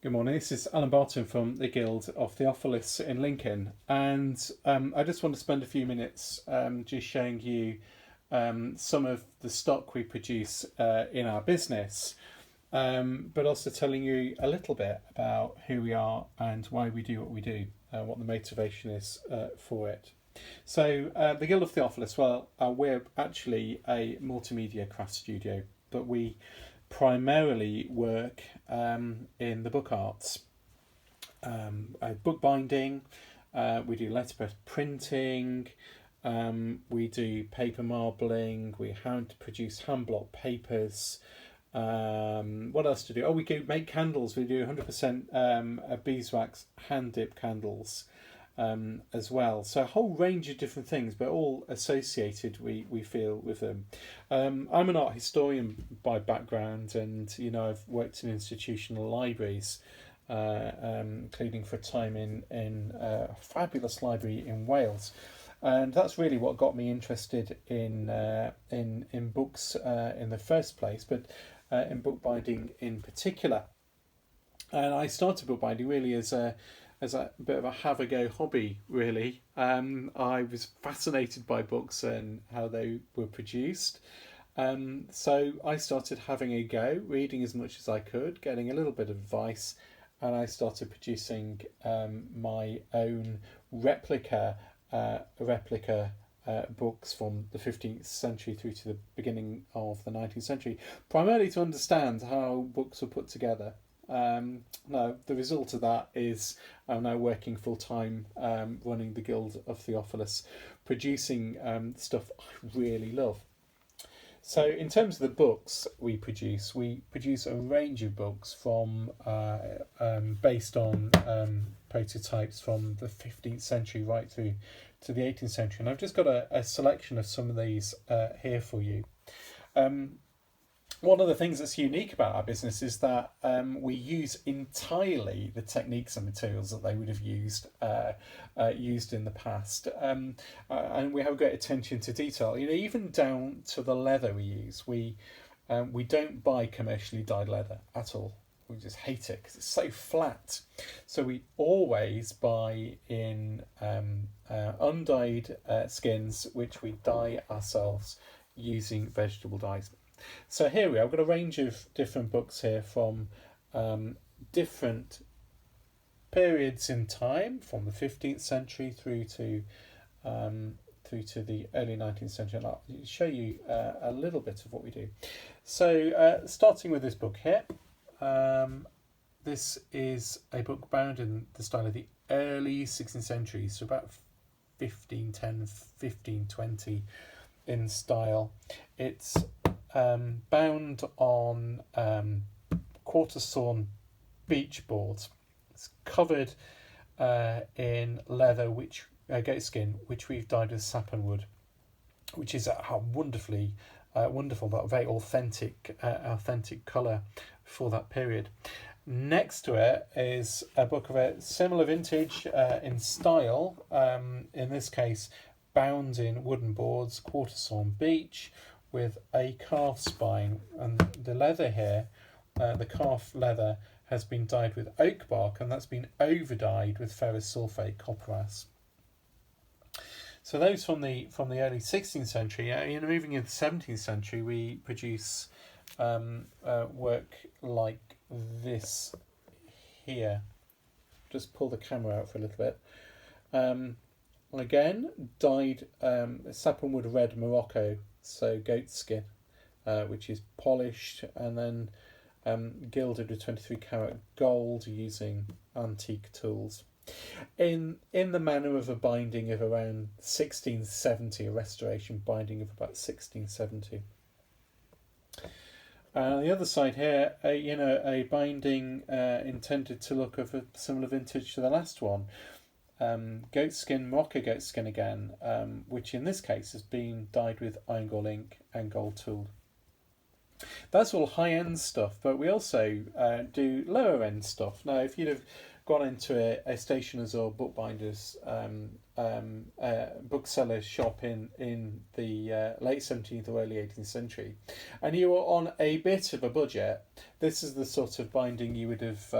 Good morning. This is Alan Barton from the Guild of Theophilus in Lincoln, and I just want to spend a few minutes just showing you some of the stock we produce in our business, but also telling you a little bit about who we are and why we do what we do, what the motivation is for it. So, the Guild of Theophilus, well, we're actually a multimedia craft studio, but we primarily work in the book arts, book binding, we do letterpress printing, we do paper marbling, we hand produce hand block papers. What else to do? Oh, we do make candles. We do 100% beeswax hand dip candles as well. So a whole range of different things, but all associated, we feel, with them. I'm an art historian by background, and I've worked in institutional libraries, including for a time in a fabulous library in Wales. And that's really what got me interested in books in the first place, but in bookbinding in particular. And I started bookbinding really as a bit of a have a go hobby, really. I was fascinated by books and how they were produced. So I started having a go, reading as much as I could, getting a little bit of advice, and I started producing my own replica books from the 15th century through to the beginning of the 19th century, primarily to understand how books were put together. No, the result of that is I'm now working full time, running the Guild of Theophilus, producing stuff I really love. So, in terms of the books we produce a range of books from based on prototypes from the 15th century right through to the 18th century, and I've just got a selection of some of these here for you. One of the things that's unique about our business is that we use entirely the techniques and materials that they would have used in the past, and we have great attention to detail. Even down to the leather we use. We don't buy commercially dyed leather at all. We just hate it because it's so flat. So we always buy in undyed skins, which we dye ourselves using vegetable dyes. So here we are. I've got a range of different books here from different periods in time, from the 15th century through to the early 19th century. And I'll show you a little bit of what we do. So starting with this book here. This is a book bound in the style of the early 16th century, so about 1510, 1520 in style. It's bound on quarter sawn beech boards. It's covered in leather, which goat skin, which we've dyed with sappanwood, which is a wonderful but very authentic colour for that period. Next to it is a book of a similar vintage in style, in this case bound in wooden boards, quarter sawn beech, with a calf spine, and the leather here, the calf leather, has been dyed with oak bark, and that's been over dyed with ferrous sulfate copperas. So those from the early 16th century. Moving into the 17th century, we produce work like this here. Just pull the camera out for a little bit. Again, dyed sappanwood red Morocco, so goat skin, which is polished and then gilded with 23 carat gold using antique tools. In the manner of a binding of around 1670, a restoration binding of about 1670. On the other side here, a binding intended to look of a similar vintage to the last one. Goatskin, Morocco goatskin again, which in this case has been dyed with iron gall ink and gold tool. That's all high-end stuff, but we also do lower-end stuff. Now, if you'd have gone into a stationer's or bookbinder's bookseller's shop in the late 17th or early 18th century, and you were on a bit of a budget, this is the sort of binding you would have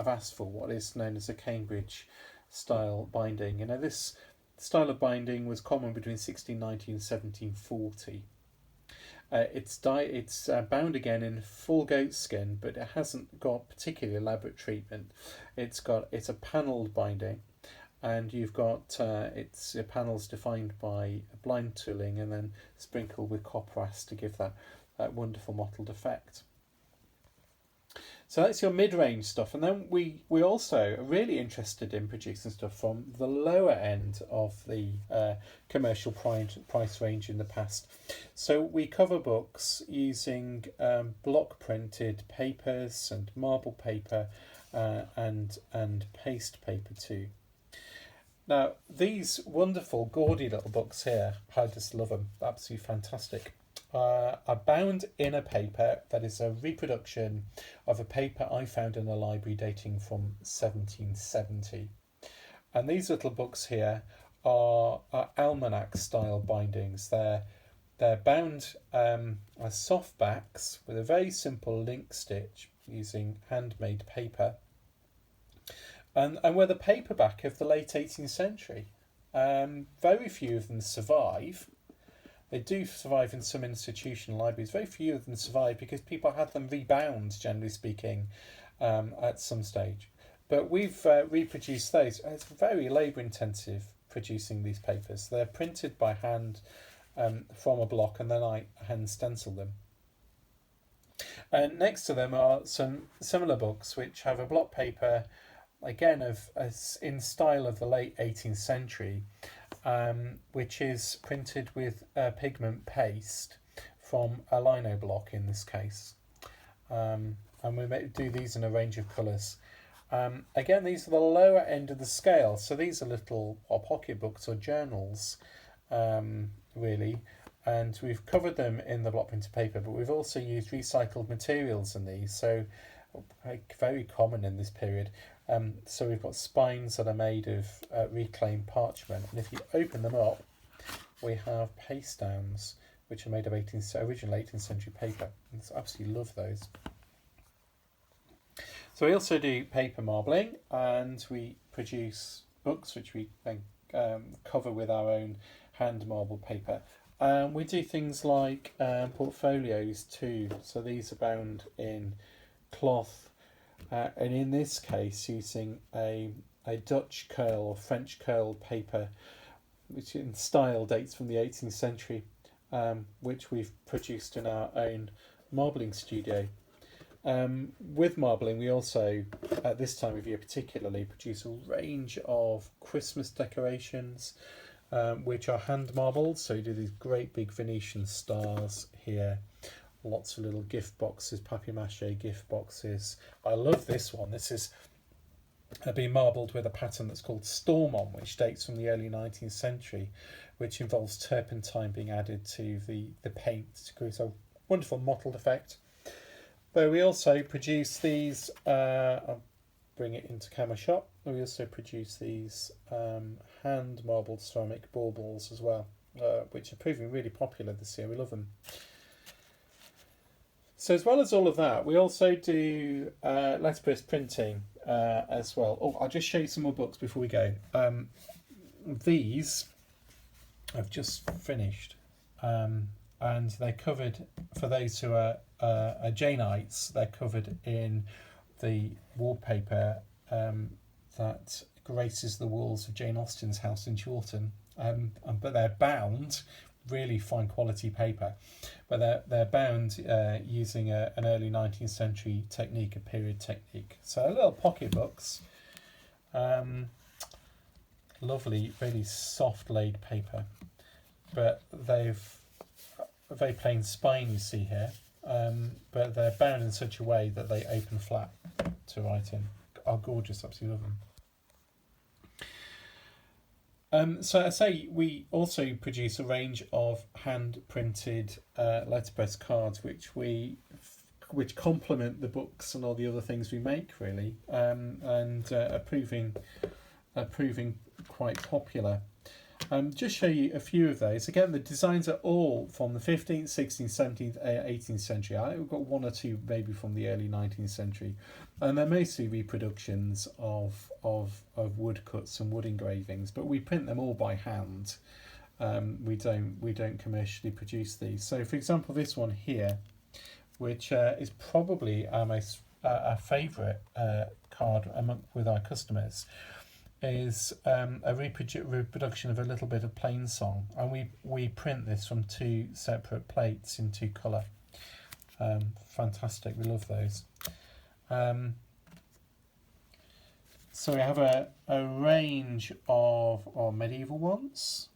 asked for. What is known as a Cambridge style binding. You know, this style of binding was common between 1690 and 1740. It's bound again in full goat skin, but it hasn't got particularly elaborate treatment. It's a panelled binding, and you've got its panels defined by blind tooling and then sprinkled with copperas to give that wonderful mottled effect. So that's your mid-range stuff, and then we also are really interested in producing stuff from the lower end of the commercial price range in the past. So we cover books using block printed papers and marble paper and paste paper too. Now these wonderful gaudy little books here, I just love them, absolutely fantastic. Are bound in a paper that is a reproduction of a paper I found in a library dating from 1770. And these little books here are almanac style bindings. They're bound as soft backs with a very simple link stitch using handmade paper. And were the paperback of the late 18th century. Very few of them survive. They do survive in some institutional libraries. Very few of them survive because people had them rebound, generally speaking, at some stage. But we've reproduced those. It's very labour intensive producing these papers. They're printed by hand from a block, and then I hand stencil them. And next to them are some similar books which have a block paper, again in style of the late 18th century, which is printed with pigment paste from a lino block in this case. And we do these in a range of colours. Again, these are the lower end of the scale, so these are little pocket books or journals, really, and we've covered them in the block printed paper, but we've also used recycled materials in these, so very common in this period. So we've got spines that are made of reclaimed parchment, and if you open them up, we have paste downs which are made of original 18th century paper. I absolutely love those. So we also do paper marbling, and we produce books which we then cover with our own hand marbled paper. We do things like portfolios too. So these are bound in cloth, and in this case using a Dutch curl or French curl paper, which in style dates from the 18th century, which we've produced in our own marbling studio. With marbling, we also, at this time of year particularly, produce a range of Christmas decorations, which are hand marbled. So you do these great big Venetian stars here, lots of little gift boxes, papier-mâché gift boxes. I love this one. This is been marbled with a pattern that's called Storm On, which dates from the early 19th century, which involves turpentine being added to the paint to create a wonderful mottled effect. But we also produce these, I'll bring it into camera shot, we also produce these hand marbled ceramic baubles as well, which are proving really popular this year. We love them. So as well as all of that, we also do letterpress printing as well. Oh, I'll just show you some more books before we go. These I've just finished, and they're covered, for those who are Janeites, they're covered in the wallpaper that graces the walls of Jane Austen's house in Chawton, but they're bound, really fine quality paper, but they're bound using an early 19th century technique, a period technique. So little pocket books, lovely, really soft laid paper, but they've a very plain spine you see here, but they're bound in such a way that they open flat to write in. Are gorgeous, absolutely love them. So I say we also produce a range of hand printed letterpress cards, which we which complement the books and all the other things we make, really, and are proving quite popular. Just show you a few of those. Again, the designs are all from the 15th, 16th, 17th, 18th century. I think we've got one or two maybe from the early 19th century, and they're mostly reproductions of woodcuts and wood engravings. But we print them all by hand. We don't commercially produce these. So, for example, this one here, which is probably our most our favourite card with our customers, is a reproduction of a little bit of plain song, and we print this from two separate plates in two colour. Fantastic, we love those. So we have a range of medieval ones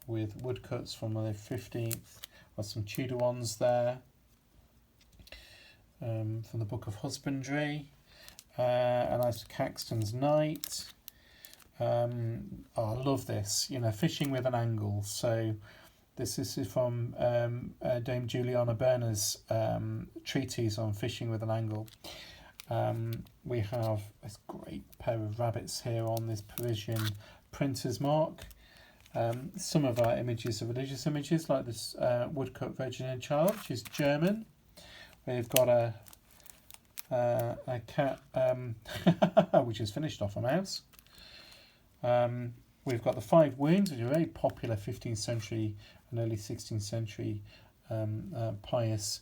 with woodcuts from the 15th, or some Tudor ones there, from the Book of Husbandry, and that's Caxton's Knight. I love this, fishing with an angle. So this is from Dame Juliana Berner's treatise on fishing with an angle. We have this great pair of rabbits here on this Parisian printer's mark. Some of our images are religious images, like this woodcut Virgin and Child, which is German. We've got a cat which has finished off a mouse. We've got the Five Wounds, which are a very popular 15th century and early 16th century pious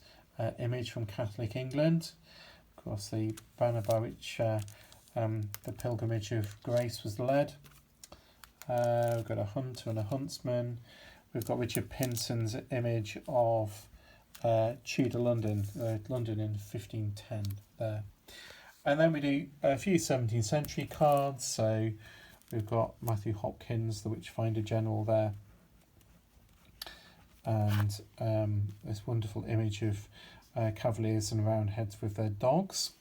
image from Catholic England. Of course, the banner by which the pilgrimage of grace was led. We've got a hunter and a huntsman. We've got Richard Pinson's image of Tudor London, London in 1510 there. And then we do a few 17th century cards. So we've got Matthew Hopkins, the Witchfinder General there, and this wonderful image of cavaliers and roundheads with their dogs.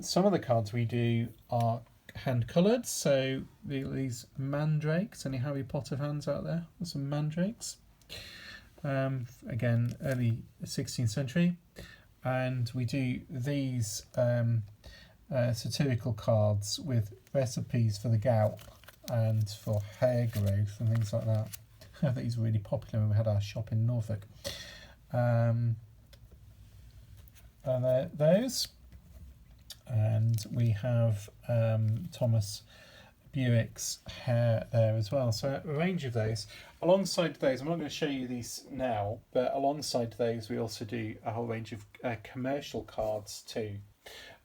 Some of the cards we do are hand coloured, so these mandrakes. Any Harry Potter fans out there? There's some mandrakes. Again, early 16th century, and we do these satirical cards with recipes for the gout and for hair growth and things like that. I think these were really popular when we had our shop in Norfolk. And those, and we have Thomas Bewick's hair there as well. So a range of those. Alongside those, I'm not going to show you these now, but alongside those we also do a whole range of commercial cards too.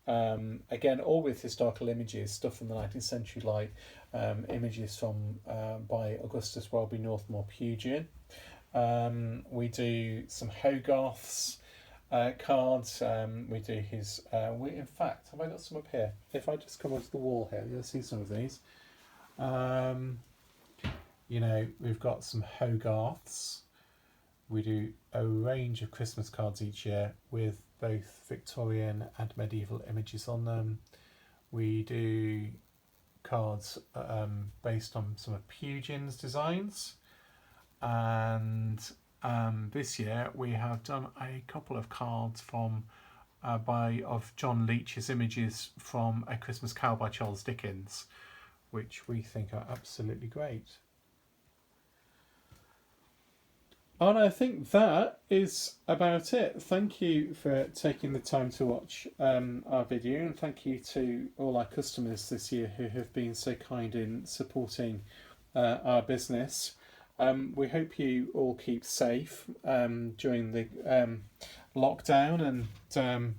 Again, all with historical images, stuff from the 19th century, like images from by Augustus Welby Northmore Pugin. We do some Hogarth's cards. We do his. In fact, have I got some up here? If I just come onto the wall here, you'll see some of these. We've got some Hogarth's. We do a range of Christmas cards each year with both Victorian and medieval images on them. We do cards based on some of Pugin's designs, and this year we have done a couple of cards from of John Leech's images from A Christmas Carol by Charles Dickens, which we think are absolutely great. And I think that is about it. Thank you for taking the time to watch our video, and thank you to all our customers this year who have been so kind in supporting our business. We hope you all keep safe during the lockdown and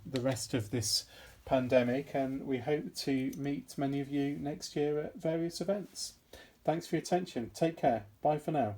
the rest of this pandemic, and we hope to meet many of you next year at various events. Thanks for your attention. Take care. Bye for now.